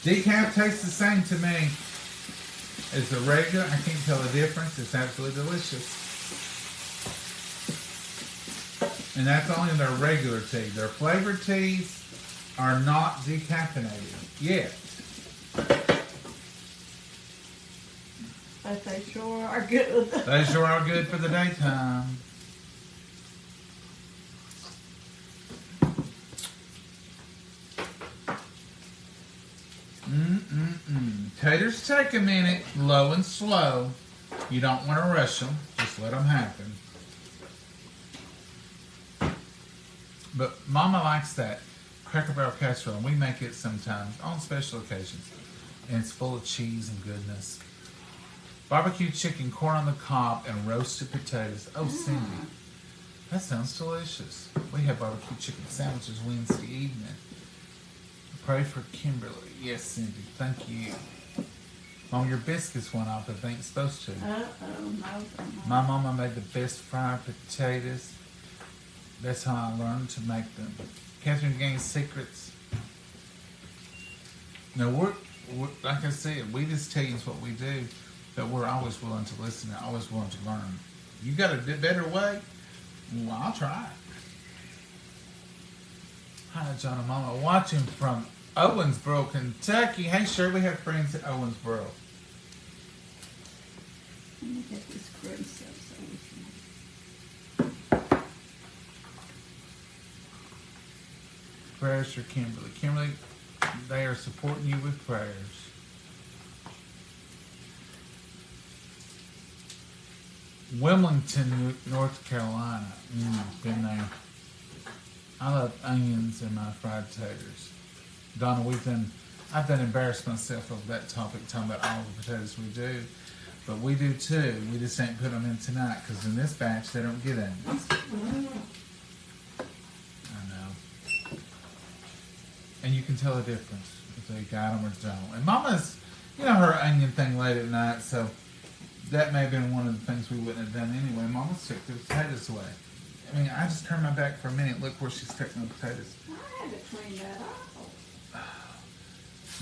[SPEAKER 1] Decaf tastes the same to me as the regular. I can't tell the difference. It's absolutely delicious. And that's only their regular tea. Their flavored teas are not decaffeinated yet.
[SPEAKER 2] But they sure are good.
[SPEAKER 1] They sure are good for the daytime. Taters take a minute, low and slow. You don't want to rush them. Just let them happen. But Mama likes that Cracker Barrel casserole, and we make it sometimes on special occasions. And it's full of cheese and goodness. Barbecue chicken, corn on the cob, and roasted potatoes. Oh, Cindy, that sounds delicious. We have barbecue chicken sandwiches Wednesday evening. Pray for Kimberly. Yes, Cindy, thank you. Mom, your biscuits went off. I think it's supposed to.
[SPEAKER 2] No.
[SPEAKER 1] My mama made the best fried potatoes. That's how I learned to make them. Catherine Gaines Secrets. Now, we're like I said, we just tell you what we do, but we're always willing to listen and always willing to learn. You got a better way? Well, I'll try it. Hi, John and Mama. Watching from Owensboro, Kentucky. Hey, sure, we have friends at Owensboro.
[SPEAKER 2] Let me get this grease up so we can...
[SPEAKER 1] Prayers for Kimberly. Kimberly, they are supporting you with prayers. Wilmington, North Carolina. Been there. I love onions in my fried taters. Donna, I've done embarrassed myself over that topic, talking about all the potatoes we do. But we do too. We just ain't put them in tonight because in this batch they don't get onions. I know. And you can tell the difference if they got them or don't. And Mama's, her onion thing late at night, so that may have been one of the things we wouldn't have done anyway. Mama's took the potatoes away. I mean, I just turned my back for a minute. Look where she's taking the potatoes.
[SPEAKER 2] I had to clean that off.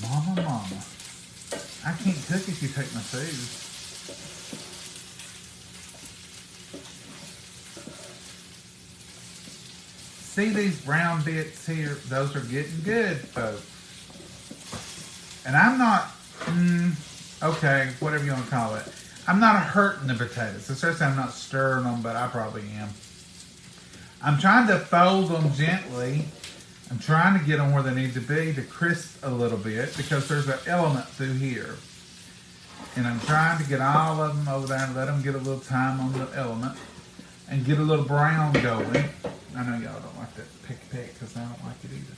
[SPEAKER 1] Mama. I can't cook if you take my food. See these brown bits here? Those are getting good, folks. And I'm not, okay, whatever you want to call it. I'm not hurting the potatoes. Especially I'm not stirring them, but I probably am. I'm trying to fold them gently. I'm trying to get them where they need to be to crisp a little bit because there's an element through here. And I'm trying to get all of them over there and let them get a little time on the element and get a little brown going. I know y'all don't like that pick because I don't like it either.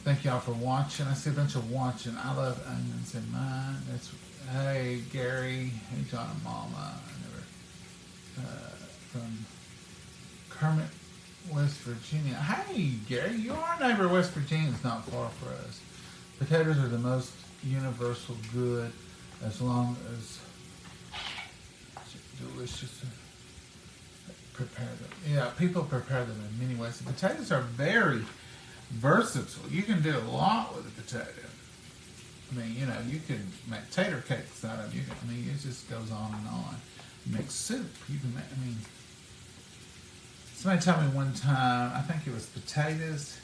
[SPEAKER 1] Thank y'all for watching. I see a bunch of watching. I love onions in mine. Hey, Gary. Hey, John and Mama. From Kermit, West Virginia. Hey, Gary, your neighbor, West Virginia, is not far for us. Potatoes are the most universal good as long as delicious. Prepare them. Yeah, people prepare them in many ways. The potatoes are very versatile. You can do a lot with a potato. I mean, you know, you can make tater cakes out of it. I mean, it just goes on and on. You make soup. You can make, I mean, somebody told me one time, I think it was potatoes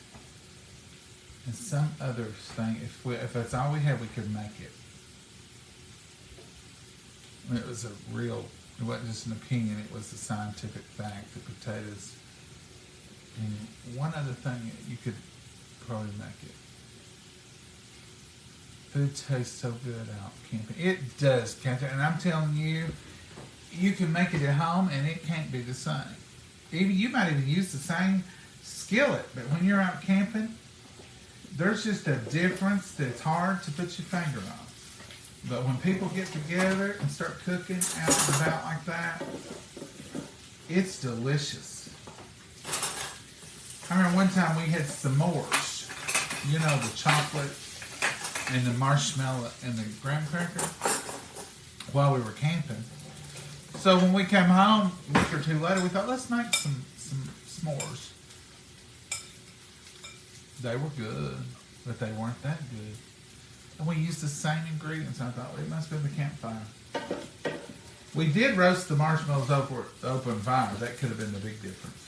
[SPEAKER 1] and some other thing. If that's all we had, we could make it. I mean, it was a real, it wasn't just an opinion, it was a scientific fact that potatoes, and one other thing, you could probably make it. Food tastes so good out camping. It does, Catherine, and I'm telling you, you can make it at home and it can't be the same. Even you might even use the same skillet, but when you're out camping, there's just a difference that's hard to put your finger on. But when people get together and start cooking out and about like that, it's delicious. I remember one time we had s'mores. You know, the chocolate and the marshmallow and the graham cracker while we were camping. So when we came home a week or two later, we thought, let's make some s'mores. They were good, but they weren't that good. And we used the same ingredients. I thought, well, it must have been the campfire. We did roast the marshmallows over the open fire. That could have been the big difference.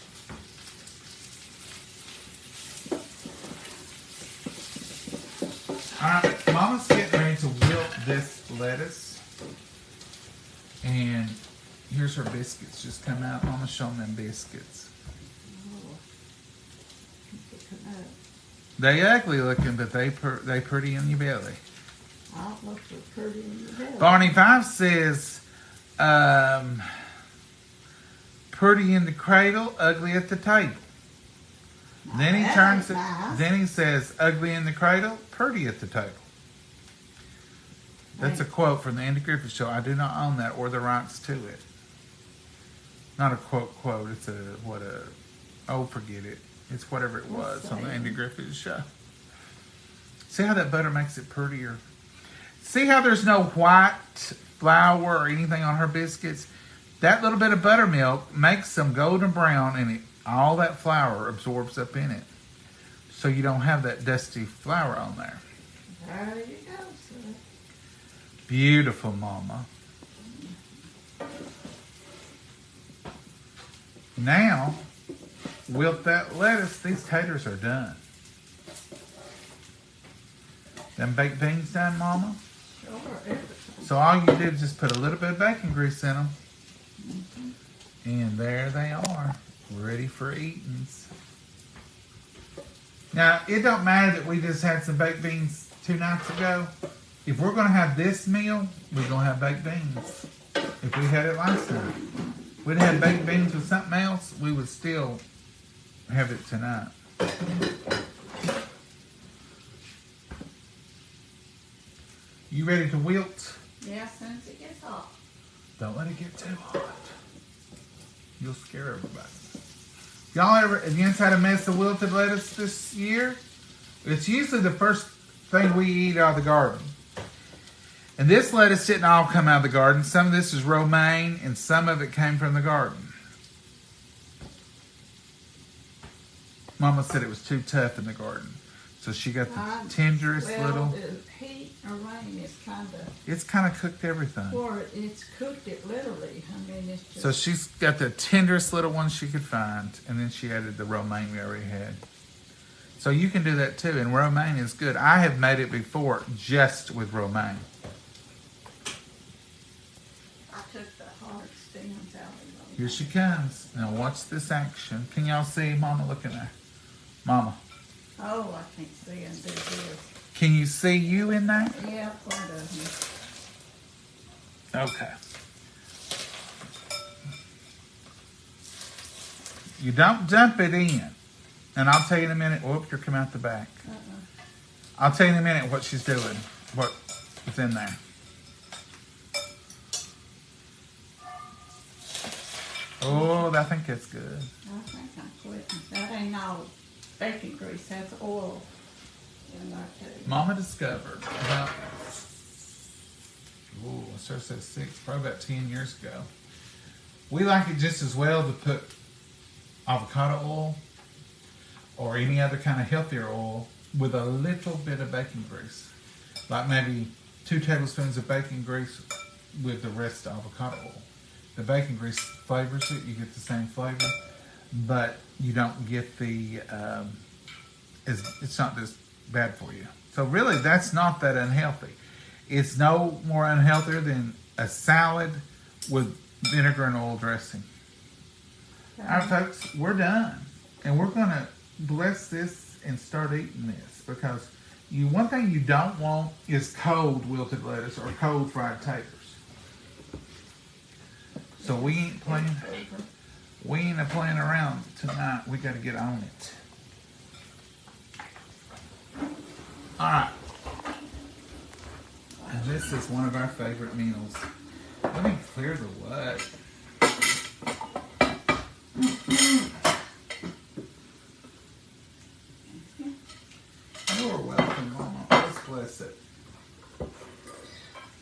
[SPEAKER 1] All right, Mama's getting ready to wilt this lettuce. And here's her biscuits just come out. Mama's showing them biscuits. They ugly looking, but they pretty in your belly.
[SPEAKER 2] I don't look so pretty in your belly.
[SPEAKER 1] Barney Five says, pretty in the cradle, ugly at the table.
[SPEAKER 2] Now
[SPEAKER 1] Then he
[SPEAKER 2] that
[SPEAKER 1] turns
[SPEAKER 2] ain't
[SPEAKER 1] it.
[SPEAKER 2] nice.
[SPEAKER 1] Then he says, ugly in the cradle, pretty at the table. That's a quote from the Andy Griffith Show. I do not own that or the rights to it. Not a quote. It's forget it. It's whatever it was on the Andy Griffith Show. See how that butter makes it prettier? See how there's no white flour or anything on her biscuits? That little bit of buttermilk makes them golden brown, and all that flour absorbs up in it. So you don't have that dusty flour on there.
[SPEAKER 2] There you go, sir.
[SPEAKER 1] Beautiful, Mama. Now, wilt that lettuce. These taters are done. Them baked beans done, Mama?
[SPEAKER 2] Sure.
[SPEAKER 1] So all you do is just put a little bit of bacon grease in them. And there they are, ready for eatings. Now, it don't matter that we just had some baked beans 2 nights ago. If we're going to have this meal, we're going to have baked beans. If we had it last night. If we'd had baked beans with something else, we would still have it tonight. You ready to wilt?
[SPEAKER 2] Yeah, as soon as it gets hot.
[SPEAKER 1] Don't let it get too hot. You'll scare everybody. Y'all ever, have you had a mess of wilted lettuce this year? It's usually the first thing we eat out of the garden. And this lettuce didn't all come out of the garden. Some of this is romaine and some of it came from the garden. Mama said it was too tough in the garden. So she got the tenderest little...
[SPEAKER 2] The heat or rain is kind of...
[SPEAKER 1] It's kind of cooked everything.
[SPEAKER 2] Or it's cooked it literally. I mean, it's just...
[SPEAKER 1] So she's got the tenderest little one she could find. And then she added the romaine we already had. So you can do that too. And romaine is good. I have made it before just with romaine.
[SPEAKER 2] I took the hard stems out of them.
[SPEAKER 1] Here she comes. Now watch this action. Can y'all see Mama looking at her? Mama.
[SPEAKER 2] Oh, I can't see and do this.
[SPEAKER 1] Can you see you in there?
[SPEAKER 2] Yeah, part of me.
[SPEAKER 1] Okay. You don't dump it in. And I'll tell you in a minute. Whoop, you're coming out the back. I'll tell you in a minute what she's doing. What is in there. Oh, I think that's good.
[SPEAKER 2] I think I'm quitting. That ain't all bacon grease. That's oil in there too.
[SPEAKER 1] Mama discovered about, I started at 6, probably about 10 years ago. We like it just as well to put avocado oil or any other kind of healthier oil with a little bit of bacon grease. Like maybe 2 tablespoons of bacon grease with the rest of avocado oil. The bacon grease flavors it, you get the same flavor, but you don't get the, it's not as bad for you. So really, that's not that unhealthy. It's no more unhealthy than a salad with vinegar and oil dressing.
[SPEAKER 2] Okay.
[SPEAKER 1] All right, folks, we're done. And we're going to bless this and start eating this, because one thing you don't want is cold wilted lettuce or cold fried taters. So we ain't playing around tonight. We got to get on it. All right. And this is one of our favorite meals. Let me clear the what. You're welcome, Mama. Let's bless it.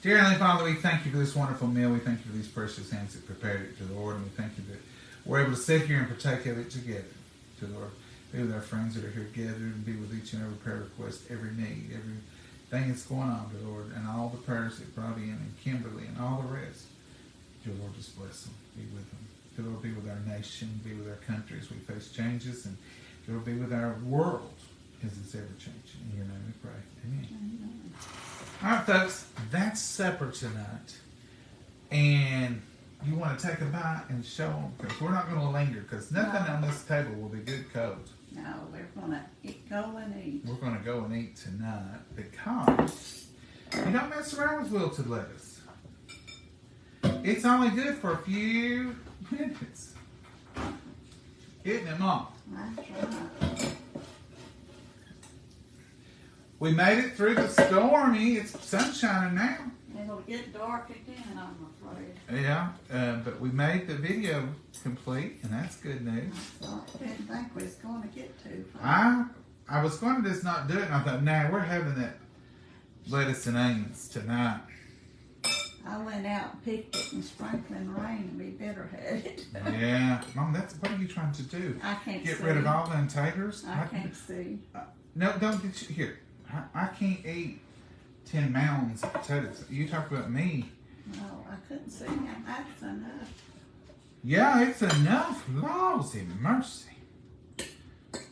[SPEAKER 1] Dear Heavenly Father, we thank you for this wonderful meal. We thank you for these precious hands that prepared it to the Lord. And we thank you that we're able to sit here and partake of it together. To the Lord. Be with our friends that are here gathered, and be with each and every prayer request, every need, everything that's going on, dear Lord, and all the prayers that brought in, and Kimberly, and all the rest. Dear Lord, just bless them. Be with them. Dear Lord, be with our nation, be with our country as we face changes, and dear Lord, be with our world as it's ever changing. In your name we pray. Amen. Amen. All right, folks, that's supper tonight. And you want to take a bite and show them, because we're not going to linger, because nothing on this table will be good cold.
[SPEAKER 2] No, we're going to go and eat.
[SPEAKER 1] We're going to go and eat tonight, because you don't mess around with wilted lettuce. It's only good for a few minutes. Isn't it, Mom?
[SPEAKER 2] That's right.
[SPEAKER 1] We made it through the stormy. It's sun shining now.
[SPEAKER 2] It'll get dark again, I'm afraid.
[SPEAKER 1] Yeah, but we made the video complete, and that's good news.
[SPEAKER 2] I didn't think we was going to get too far.
[SPEAKER 1] I was going to just not do it, and I thought, nah, we're having that lettuce and onions tonight.
[SPEAKER 2] I went out and picked it, and sprinkling rain and be better headed.
[SPEAKER 1] Yeah, Mom, what are you trying to do?
[SPEAKER 2] I can't
[SPEAKER 1] get
[SPEAKER 2] see.
[SPEAKER 1] rid of all them taters?
[SPEAKER 2] I can't see.
[SPEAKER 1] No, don't get you here. I can't eat 10 mounds of potatoes. You talk about me.
[SPEAKER 2] No, I couldn't see him. That's enough.
[SPEAKER 1] Yeah, it's enough. Lousy mercy.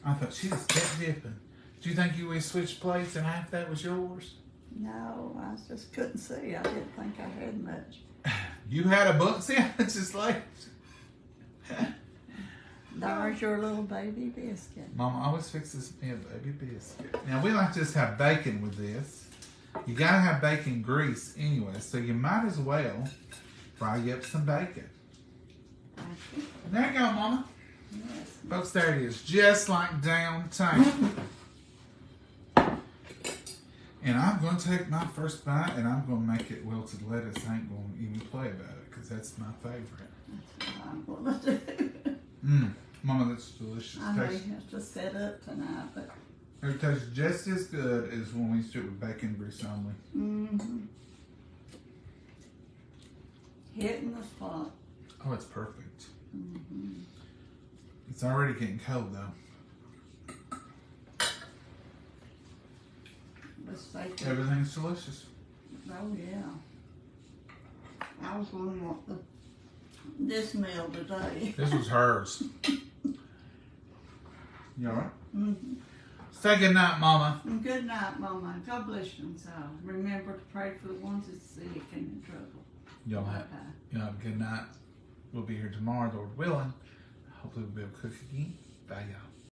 [SPEAKER 1] I thought she was kept dipping. Do you think you would switch plates and half that was yours?
[SPEAKER 2] No, I just couldn't see. I didn't think I had much.
[SPEAKER 1] You had a book? See, it's just left.
[SPEAKER 2] There's your little baby biscuit.
[SPEAKER 1] Mama always fixes me a baby biscuit. Now, we like to just have bacon with this. You gotta have bacon grease anyway, so you might as well fry you up some bacon. There you go, Mama.
[SPEAKER 2] Yes.
[SPEAKER 1] Folks, there it is. Just like downtown. And I'm going to take my first bite, and I'm going to make it wilted lettuce. I ain't going to even play about it, because that's my favorite.
[SPEAKER 2] That's what I'm going to do.
[SPEAKER 1] Mama, that's delicious.
[SPEAKER 2] I may have to set up tonight, but...
[SPEAKER 1] It tastes just as good as when we used to do it with bacon grease only.
[SPEAKER 2] Mm-hmm. Hitting the spot.
[SPEAKER 1] Oh, it's perfect.
[SPEAKER 2] Mm-hmm.
[SPEAKER 1] It's already getting cold, though. Everything's delicious.
[SPEAKER 2] Oh, yeah. I was going to want this meal today.
[SPEAKER 1] This was hers. You all right?
[SPEAKER 2] Mm-hmm.
[SPEAKER 1] Say good night, Mama.
[SPEAKER 2] And good night, Mama. God bless you. So remember to pray for the ones that's sick and in trouble.
[SPEAKER 1] Y'all have a good night. We'll be here tomorrow, Lord willing. Hopefully we'll be able to cook again. Bye, y'all.